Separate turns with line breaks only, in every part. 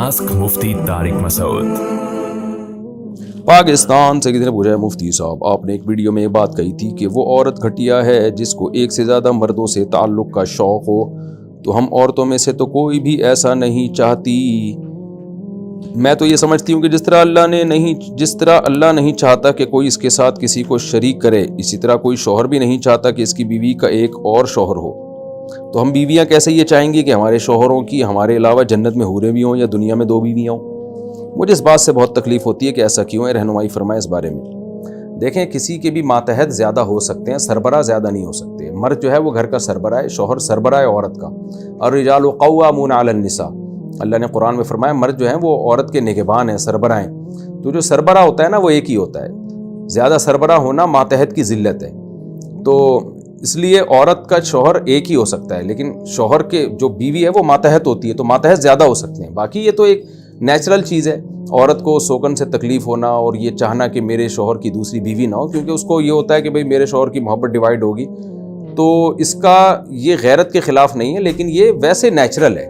Ask मुफ्ती तारिक मसूद।
पाकिस्तान से किसी ने पूछा है, मुफ्ती साहब आपने एक वीडियो में ये बात कही थी कि वो औरत घटिया है जिसको एक से ज़्यादा मर्दों से ताल्लुक़ का शौक़ हो, तो हम औरतों में से तो कोई भी ऐसा नहीं चाहती। मैं तो ये समझती हूँ कि जिस तरह अल्लाह नहीं चाहता कि कोई इसके साथ किसी को शरीक करे, इसी तरह कोई शौहर भी नहीं चाहता कि इसकी बीवी का एक और शौहर हो। तो हम बीवियाँ कैसे ये चाहेंगी कि हमारे शौहरों की हमारे अलावा जन्नत में हूरें भी हों या दुनिया में 2 बीवियाँ हों। मुझे इस बात से बहुत तकलीफ़ होती है कि ऐसा क्यों है। रहनुमाई फरमाएं इस बारे में। देखें, किसी के भी मातहत ज़्यादा हो सकते हैं, सरबरा ज़्यादा नहीं हो सकते। मर्द जो है वो घर का सरबरा है, शौहर सरबरा है औरत का। और रिजालु क़व्वामून अलन निसा, अल्लाह ने कुरान में फरमाया मर्द जो है वो औरत के निगहबान हैं, सरबरा हैं। तो जो सरबरा होता है ना वो एक ही होता है। ज़्यादा सरबरा होना मातहत की ज़िल्लत है। तो इसलिए औरत का शौहर एक ही हो सकता है, लेकिन शौहर के जो बीवी है वो मातहत होती है, तो मातहत ज़्यादा हो सकते हैं। बाकी ये तो एक नेचुरल चीज़ है, औरत को शौकन से तकलीफ़ होना और ये चाहना कि मेरे शौहर की दूसरी बीवी ना हो, क्योंकि उसको ये होता है कि भाई मेरे शौहर की मोहब्बत डिवाइड होगी। तो इसका ये गैरत के ख़िलाफ़ नहीं है, लेकिन ये वैसे नेचुरल है।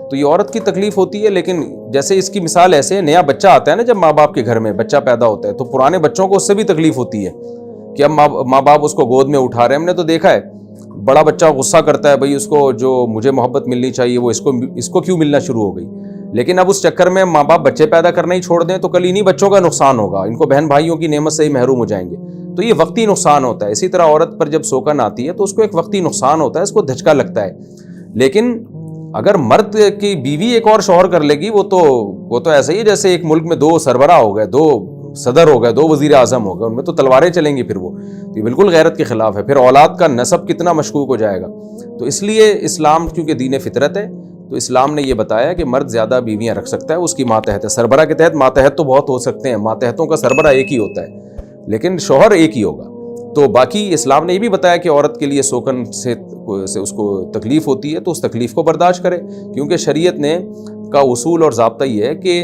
तो ये औरत की तकलीफ़ होती है। लेकिन जैसे इसकी मिसाल ऐसे है, नया बच्चा आता है ना, जब माँ बाप के घर में बच्चा पैदा होता है तो पुराने बच्चों को उससे भी तकलीफ़ होती है कि अब माँ बाप उसको गोद में उठा रहे हैं। हमने तो देखा है, बड़ा बच्चा गुस्सा करता है, भाई उसको जो मुझे मोहब्बत मिलनी चाहिए वो इसको क्यों मिलना शुरू हो गई। लेकिन अब उस चक्कर में माँ बाप बच्चे पैदा करना ही छोड़ दें तो कल इन्हीं बच्चों का नुकसान होगा, इनको बहन भाइयों की नेमत से ही महरूम हो जाएंगे। तो ये वक्ती नुकसान होता है। इसी तरह औरत पर जब शौकन आती है तो उसको एक वक्ती नुकसान होता है, इसको धचका लगता है। लेकिन अगर मर्द की बीवी एक और शौहर कर लेगी, वो तो ऐसा ही है जैसे एक मुल्क में 2 सरबरा हो गए, 2 सदर हो गए, 2 वजीर आजम हो गए, उनमें तो तलवारें चलेंगी फिर वो। तो ये बिल्कुल गैरत के खिलाफ है। फिर औलाद का नसब कितना मशकूक हो जाएगा। तो इसलिए इस्लाम चूँकि दीन फितरत है, तो इस्लाम ने ये बताया कि मर्द ज़्यादा बीवियाँ रख सकता है, उसकी मातहत है। सरबरा के तहत मातहत तो बहुत हो सकते हैं, मातहतों का सरबरा एक ही होता है, लेकिन शौहर एक ही होगा। तो बाकी इस्लाम ने ये भी बताया कि औरत के लिए शौकन से उसको तकलीफ़ होती है तो उस तकलीफ़ को बर्दाश्त करे, क्योंकि शरीयत ने का उसूल और ज़ाब्ता ये है कि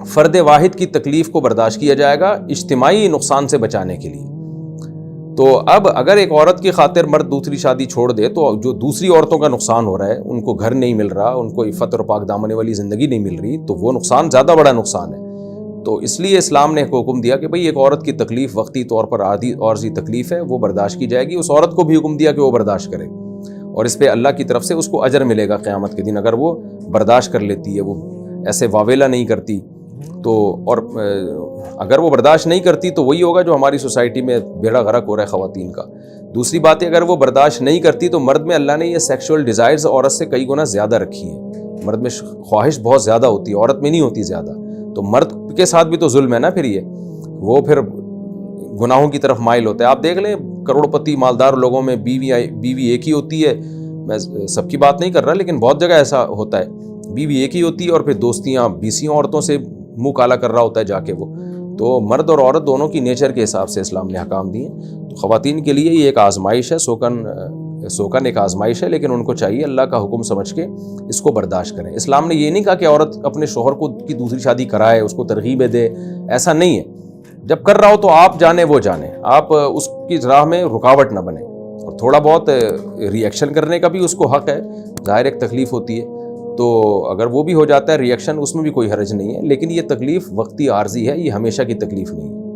फ़र्द वाहिद की तकलीफ़ को बर्दाश्त किया जाएगा इज्तिमाई नुकसान से बचाने के लिए। तो अब अगर एक औरत की खातिर मर्द दूसरी शादी छोड़ दे तो जो दूसरी औरतों का नुकसान हो रहा है, उनको घर नहीं मिल रहा, उनको इफ़्फ़त और पाक दामने वाली ज़िंदगी नहीं मिल रही, तो वो नुकसान ज़्यादा बड़ा नुकसान है। तो इसलिए इस्लाम ने हुक्म दिया कि भाई एक औरत की तकलीफ़ वक्ती तौर पर आधी और सी तकलीफ़ है, वो बर्दाश्त की जाएगी। उस औरत को भी हुक्म दिया कि वो बर्दाश्त करे, और इस पर अल्लाह की तरफ से उसको अजर मिलेगा क़यामत के दिन, अगर वो बर्दाश्त कर लेती है, वो ऐसे वावेला नहीं करती। तो और अगर वो बर्दाश्त नहीं करती तो वही होगा जो हमारी सोसाइटी में बेड़ा गर्क हो रहा है ख़वातीन का। दूसरी बात है, अगर वो बर्दाश्त नहीं करती तो मर्द में अल्लाह ने ये सेक्शुअल डिज़ायर्स औरत से कई गुना ज़्यादा रखी है। मर्द में ख्वाहिश बहुत ज़्यादा होती है, औरत में नहीं होती ज़्यादा। तो मर्द के साथ भी तो जुल्म है ना, फिर ये वो फिर गुनाहों की तरफ माइल होता है। आप देख लें, करोड़पति मालदार लोगों में बीवी एक ही होती है। मैं सबकी बात नहीं कर रहा, लेकिन बहुत जगह ऐसा होता है, बीवी एक ही होती है और फिर दोस्तियाँ 20 औरतों से मुंह काला कर रहा होता है जाके वो। तो मर्द और औरत दोनों की नेचर के हिसाब से इस्लाम ने हकाम दिए। तो ख़वातीन के लिए ये एक आजमाइश है, शौकन एक आजमाइश है, लेकिन उनको चाहिए अल्लाह का हुक्म समझ के इसको बर्दाश्त करें। इस्लाम ने ये नहीं कहा कि औरत अपने शौहर को की दूसरी शादी कराए, उसको तरगीबें दे, ऐसा नहीं है। जब कर रहा हो तो आप जाने वो जाने, आप उसकी राह में रुकावट ना बने। और थोड़ा बहुत रिएक्शन करने का भी उसको हक़ है, ज़ाहिर एक तकलीफ़ होती है, तो अगर वो भी हो जाता है रिएक्शन, उसमें भी कोई हर्ज नहीं है। लेकिन ये तकलीफ़ वक्ती आर्जी है, ये हमेशा की तकलीफ़ नहीं है।